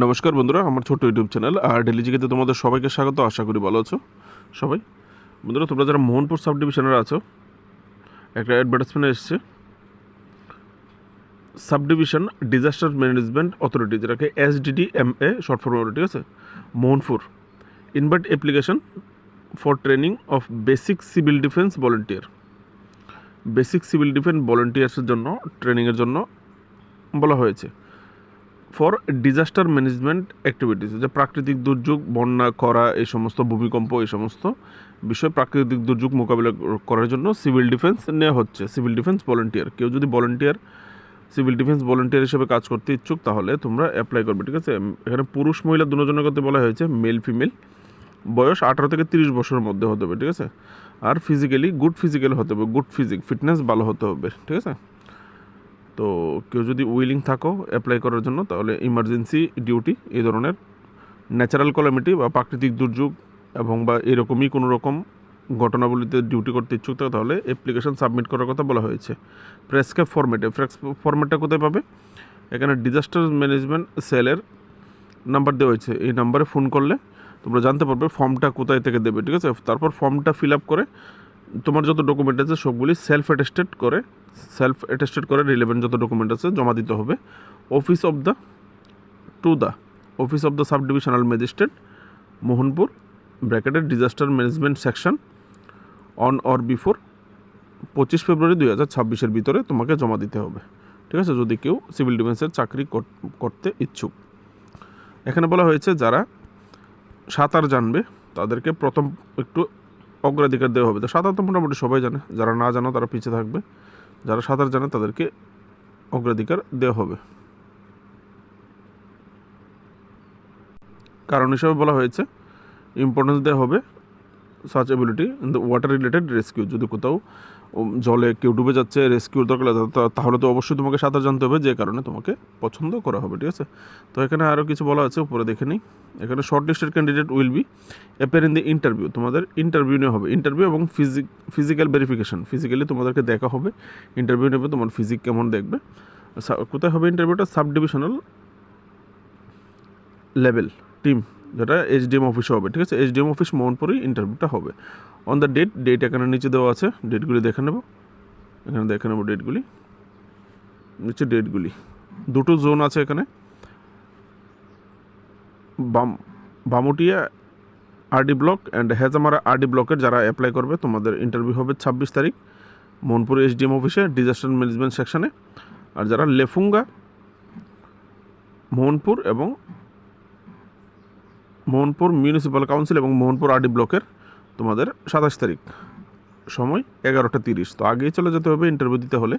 নমস্কার বন্ধুরা, আমার ছোট্ট ইউটিউব চ্যানেল আর ডেলি জিকেতে তোমাদের সবাইকে স্বাগত। আশা করি ভালো আছো সবাই। বন্ধুরা, তোমরা যারা মোহনপুর সাব ডিভিশনের আছো, একটা অ্যাডভার্টাইজমেন্ট এসছে sub division disaster management authority, যেটাকে SDDMA শর্ট ফর্ম বলে, ঠিক আছে। Mohanpur invite application for training of basic civil defence volunteer. Basic civil defence ভলেন্টিয়ার্সের জন্য ট্রেনিংয়ের জন্য বলা হয়েছে। ফর ডিজাস্টার ম্যানেজমেন্ট অ্যাক্টিভিটিস, যে প্রাকৃতিক দুর্যোগ, বন্যা, খরা, এই সমস্ত ভূমিকম্প, এই সমস্ত বিষয় প্রাকৃতিক দুর্যোগ মোকাবিলা করার জন্য সিভিল ডিফেন্স নেওয়া হচ্ছে। সিভিল ডিফেন্স ভলেন্টিয়ার, কেউ যদি সিভিল ডিফেন্স ভলেন্টিয়ার হিসেবে কাজ করতে ইচ্ছুক তাহলে তোমরা অ্যাপ্লাই করবে, ঠিক আছে। এখানে পুরুষ মহিলা দুজনের কথা বলা হয়েছে, মেল ফিমেল, বয়স 18 থেকে 30 বছরের মধ্যে হতে হবে, ঠিক আছে। আর ফিজিক্যালি গুড ফিজিক্যাল হতে হবে, গুড ফিটনেস ভালো হতে হবে, ঠিক আছে। তো কেউ যদি উইলিং থাকো অ্যাপ্লাই করার জন্য, তাহলে ইমার্জেন্সি ডিউটি, এই ধরনের ন্যাচারাল ক্যালামিটি বা প্রাকৃতিক দুর্যোগ এবং বা এরকমই কোনো রকম ঘটনাবলিতে ডিউটি করতে ইচ্ছুক থাকো তাহলে অ্যাপ্লিকেশন সাবমিট করার কথা বলা হয়েছে। প্রেসক্রাইব ফরম্যাটটা কোথায় পাবে? এখানে ডিজাস্টার ম্যানেজমেন্ট সেলের নাম্বার দেওয়া হয়েছে, এই নাম্বারে ফোন করলে তোমরা জানতে পারবে ফর্মটা কোথায় থেকে দেবে, ঠিক আছে। তারপর ফর্মটা ফিল আপ করে তোমার যত ডকুমেন্ট আছে সবগুলি সেলফ অ্যাটেস্টেড করে রিলেভেন্ট যত ডকুমেন্ট আছে জমা দিতে হবে office of the sub divisional magistrate Mohanpur ব্র্যাকেটের disaster management section on or before 25 February 2026 ভিতরে তোমাকে জমা দিতে হবে, ঠিক আছে, যদি কেউ সিভিল ডিফেন্সের চাকরি করতে ইচ্ছুক। এখানে বলা হয়েছে যারা সাঁতার জানবে তাদেরকে প্রথম একটু অগ্রাধিকার দেওয়া হবে। তো সাঁতার তো মোটামুটি সবাই জানে, যারা না জানো তারা পিছিয়ে থাকবে, যারা সাঁতার জানে তাদেরকে অগ্রাধিকার দেওয়া হবে। কারণ হিসাবে বলা হয়েছে ইম্পর্টেন্স দেওয়া হবে search ability in the water related rescue. যদি কোথাও জলে কেউ ডুবে যাচ্ছে, রেস্কিউর দরকার, তাহলে তো অবশ্যই তোমাকে সাঁতার জানতে হবে, যে কারণে তোমাকে পছন্দ করা হবে, ঠিক আছে। তো এখানে আরও কিছু বলা আছে, উপরে দেখে নিই। এখানে short listed candidate will be appear in the interview. তোমাদের ইন্টারভিউ নেওয়া হবে, ইন্টারভিউ এবং ফিজিক্যাল ভেরিফিকেশন, ফিজিক্যালি তোমাদেরকে দেখা হবে, ইন্টারভিউ নেবে, তোমার ফিজিক কেমন দেখবে। কোথায় হবে ইন্টারভিউটা? সাব ডিভিশনাল লেভেল টিম, যেটা SDM অফিসে হবে, ঠিক আছে। SDM অফিস মোহনপুরেই ইন্টারভিউটা হবে। অন দ্য ডেট এখানে নিচে দেওয়া আছে, ডেটগুলি দেখে নেব, এখানে দেখে নেব ডেটগুলি, নিচে ডেটগুলি। দুটো জোন আছে এখানে, Bamutia RD block and Hezamara RD ব্লকের যারা অ্যাপ্লাই করবে তোমাদের ইন্টারভিউ হবে 26 তারিখ মোহনপুর SDM অফিসে ডিজাস্টার ম্যানেজমেন্ট সেকশনে। আর যারা লেফুঙ্গা, মোহনপুর মিউনিসিপ্যাল কাউন্সিল এবং মোহনপুর RD ব্লকের তোমাদের 27 তারিখ, সময় 11টা 30। তো আগেই চলে যেতে হবে ইন্টারভিউ দিতে হলে,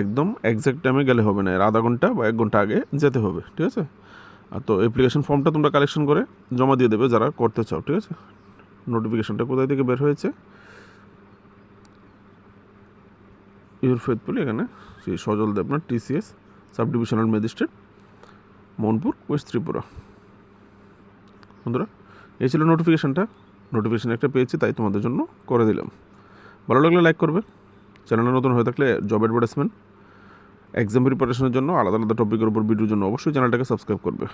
একদম এক্স্যাক্ট টাইমে গেলে হবে না, আধা ঘন্টা বা 1 ঘন্টা আগে যেতে হবে, ঠিক আছে। আর তো অ্যাপ্লিকেশন ফর্মটা তোমরা কালেকশন করে জমা দিয়ে দেবে যারা করতে চাও, ঠিক আছে। নোটিফিকেশনটা কোথায় থেকে বের হয়েছে? ইউর ফেথফুলি, এখানে Shri Sajal Debnath, TCS sub divisional magistrate Mohanpur, west Tripura. বন্ধুরা, এই ছিল নোটিফিকেশন একটা পেয়েছি, তাই তোমাদের জন্য করে দিলাম। ভালো লাগলে লাইক করবে, চ্যানেলে নতুন হয়ে থাকলে জব অ্যাডভার্টাইজমেন্ট, এক্সাম প্রিপারেশনের জন্য আলাদা টপিকের উপর ভিডিওর জন্য অবশ্যই চ্যানেলটাকে সাবস্ক্রাইব করবে।